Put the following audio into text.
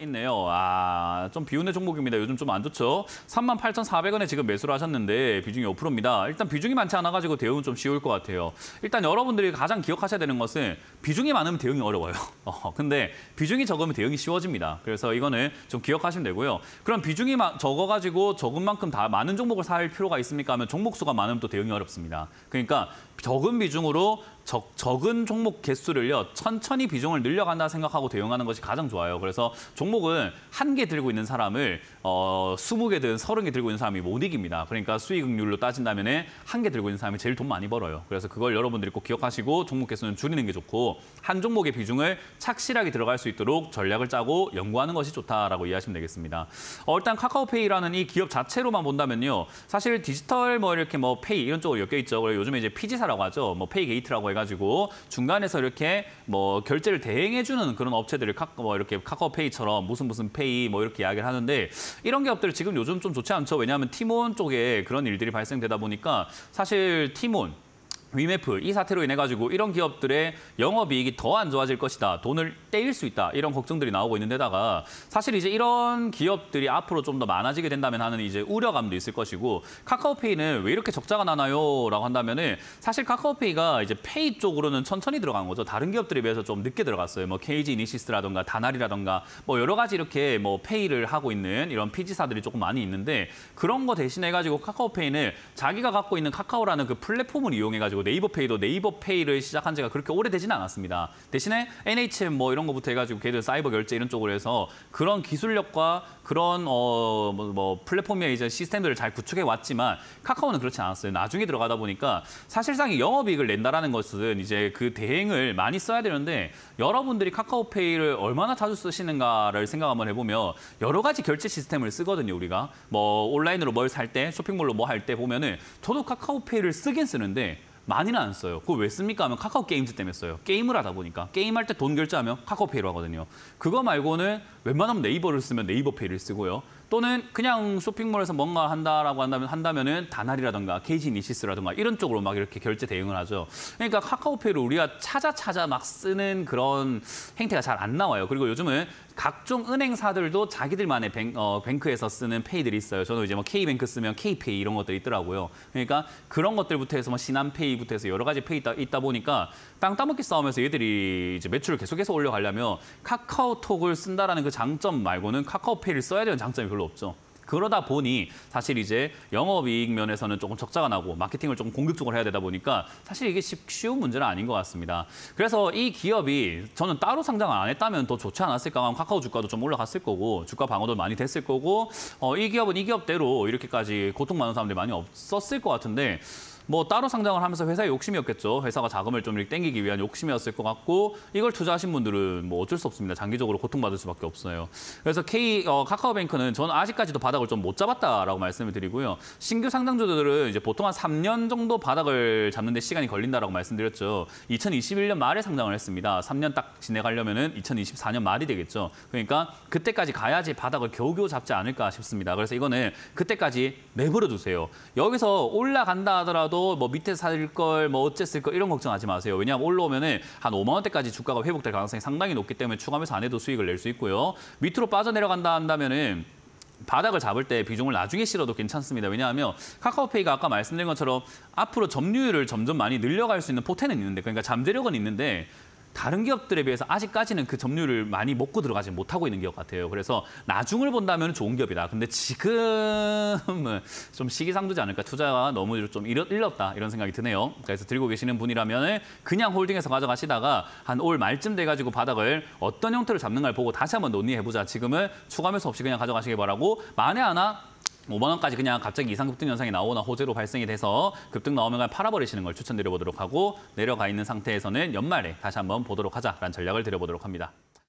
있네요. 좀 비운의 종목입니다. 요즘 좀 안 좋죠. 38,400원에 지금 매수를 하셨는데 비중이 5%입니다. 일단 비중이 많지 않아가지고 대응은 좀 쉬울 것 같아요. 일단 여러분들이 가장 기억하셔야 되는 것은 비중이 많으면 대응이 어려워요. 근데 비중이 적으면 대응이 쉬워집니다. 그래서 이거는 좀 기억하시면 되고요. 그럼 비중이 적어가지고 적은 만큼 다 많은 종목을 살 필요가 있습니까 하면 종목 수가 많으면 또 대응이 어렵습니다. 그러니까 적은 비중으로 적은 종목 개수를요 천천히 비중을 늘려간다 생각하고 대응하는 것이 가장 좋아요. 그래서 종목은 한 개 들고 있는 사람을 20개든 30개 들고 있는 사람이 못 이깁니다. 그러니까 수익률로 따진다면 한 개 들고 있는 사람이 제일 돈 많이 벌어요. 그래서 그걸 여러분들이 꼭 기억하시고 종목 개수는 줄이는 게 좋고 한 종목의 비중을 착실하게 들어갈 수 있도록 전략을 짜고 연구하는 것이 좋다라고 이해하시면 되겠습니다. 일단 카카오페이라는 이 기업 자체로만 본다면요. 사실 디지털 이렇게 페이 이런 쪽으로 엮여 있죠. 그리고 요즘에 이제 피지사라고 하죠. 페이 게이트라고 해가지고 중간에서 이렇게 결제를 대행해주는 그런 업체들을 이렇게 카카오페이처럼 무슨 페이 이렇게 이야기를 하는데 이런 기업들 지금 요즘 좀 좋지 않죠. 왜냐하면 티몬 쪽에 그런 일들이 발생되다 보니까 사실 티몬 위메프 이 사태로 인해 가지고 이런 기업들의 영업이익이 더 안 좋아질 것이다. 돈을 떼일 수 있다. 이런 걱정들이 나오고 있는 데다가 사실 이제 이런 기업들이 앞으로 좀 더 많아지게 된다면 하는 이제 우려감도 있을 것이고 카카오페이는 왜 이렇게 적자가 나나요? 라고 한다면은 사실 카카오페이가 이제 페이 쪽으로는 천천히 들어간 거죠. 다른 기업들에 비해서 좀 늦게 들어갔어요. KG 이니시스라든가 다날이라든가 여러 가지 이렇게 페이를 하고 있는 이런 피지사들이 조금 많이 있는데 그런 거 대신해 가지고 카카오페이는 자기가 갖고 있는 카카오라는 그 플랫폼을 이용해 가지고 네이버페이도 네이버페이를 시작한 지가 그렇게 오래되지는 않았습니다. 대신에 NHM 이런 거부터 해가지고 걔들 사이버 결제 이런 쪽으로 해서 그런 기술력과 그런 플랫폼의 이제 시스템들을 잘 구축해 왔지만 카카오는 그렇지 않았어요. 나중에 들어가다 보니까 사실상 영업이익을 낸다라는 것은 이제 그 대행을 많이 써야 되는데 여러분들이 카카오페이를 얼마나 자주 쓰시는가를 생각 한번 해보면 여러 가지 결제 시스템을 쓰거든요. 우리가 온라인으로 뭘 살 때 쇼핑몰로 할 때 보면은 저도 카카오페이를 쓰긴 쓰는데 많이는 안 써요. 그거 왜 씁니까 하면 카카오 게임즈 때문에 써요. 게임을 하다 보니까. 게임할 때 돈 결제하면 카카오페이로 하거든요. 그거 말고는 웬만하면 네이버를 쓰면 네이버페이를 쓰고요. 또는 그냥 쇼핑몰에서 뭔가 한다라고 한다면은 다날이라든가 KG 이니시스라든가 이런 쪽으로 이렇게 결제 대응을 하죠. 그러니까 카카오페이를 우리가 찾아 막 쓰는 그런 행태가 잘 안 나와요. 그리고 요즘은 각종 은행사들도 자기들만의 뱅크에서 쓰는 페이들이 있어요. 저는 이제 K뱅크 쓰면 K페이 이런 것들이 있더라고요. 그러니까 그런 것들부터 해서 신한페이부터 해서 여러 가지 페이 있다 보니까 땅 따먹기 싸움에서 얘들이 이제 매출을 계속해서 올려가려면 카카오톡을 쓴다라는 그 장점 말고는 카카오페이를 써야 되는 장점이 별로 없죠. 그러다 보니 사실 이제 영업이익 면에서는 조금 적자가 나고 마케팅을 조금 공격적으로 해야 되다 보니까 사실 이게 쉬운 문제는 아닌 것 같습니다. 그래서 이 기업이 저는 따로 상장을 안 했다면 더 좋지 않았을까 하면 카카오 주가도 좀 올라갔을 거고 주가 방어도 많이 됐을 거고 이 기업은 이 기업대로 이렇게까지 고통 많은 사람들이 많이 없었을 것 같은데 따로 상장을 하면서 회사의 욕심이었겠죠. 회사가 자금을 좀 이렇게 땡기기 위한 욕심이었을 것 같고 이걸 투자하신 분들은 어쩔 수 없습니다. 장기적으로 고통받을 수밖에 없어요. 그래서 카카오뱅크는 저는 아직까지도 바닥을 좀 못 잡았다라고 말씀을 드리고요. 신규 상장주들은 이제 보통 한 3년 정도 바닥을 잡는 데 시간이 걸린다라고 말씀드렸죠. 2021년 말에 상장을 했습니다. 3년 딱 지내가려면은 2024년 말이 되겠죠. 그러니까 그때까지 가야지 바닥을 겨우겨우 잡지 않을까 싶습니다. 그래서 이거는 그때까지 내버려 두세요. 여기서 올라간다 하더라도 밑에 살 걸 어쨌을 걸 이런 걱정하지 마세요. 왜냐하면 올라오면은 한 5만 원대까지 주가가 회복될 가능성이 상당히 높기 때문에 추가 매수 안 해도 수익을 낼 수 있고요. 밑으로 빠져내려간다 한다면은 바닥을 잡을 때 비중을 나중에 실어도 괜찮습니다. 왜냐하면 카카오페이가 아까 말씀드린 것처럼 앞으로 점유율을 점점 많이 늘려갈 수 있는 포텐은 있는데 그러니까 잠재력은 있는데 다른 기업들에 비해서 아직까지는 그 점유율을 많이 먹고 들어가지 못하고 있는 기업 같아요. 그래서 나중을 본다면 좋은 기업이다. 근데 지금은 좀 시기상조지 않을까. 투자가 너무 좀 일렀다 이런 생각이 드네요. 그래서 들고 계시는 분이라면 그냥 홀딩해서 가져가시다가 한 올 말쯤 돼가지고 바닥을 어떤 형태로 잡는가를 보고 다시 한번 논의해보자. 지금은 추가 매수 없이 그냥 가져가시기 바라고 만에 하나 5만 원까지 그냥 갑자기 이상급등 현상이 나오거나 호재로 발생이 돼서 급등 나오면 그냥 팔아버리시는 걸 추천드려보도록 하고 내려가 있는 상태에서는 연말에 다시 한번 보도록 하자라는 전략을 드려보도록 합니다.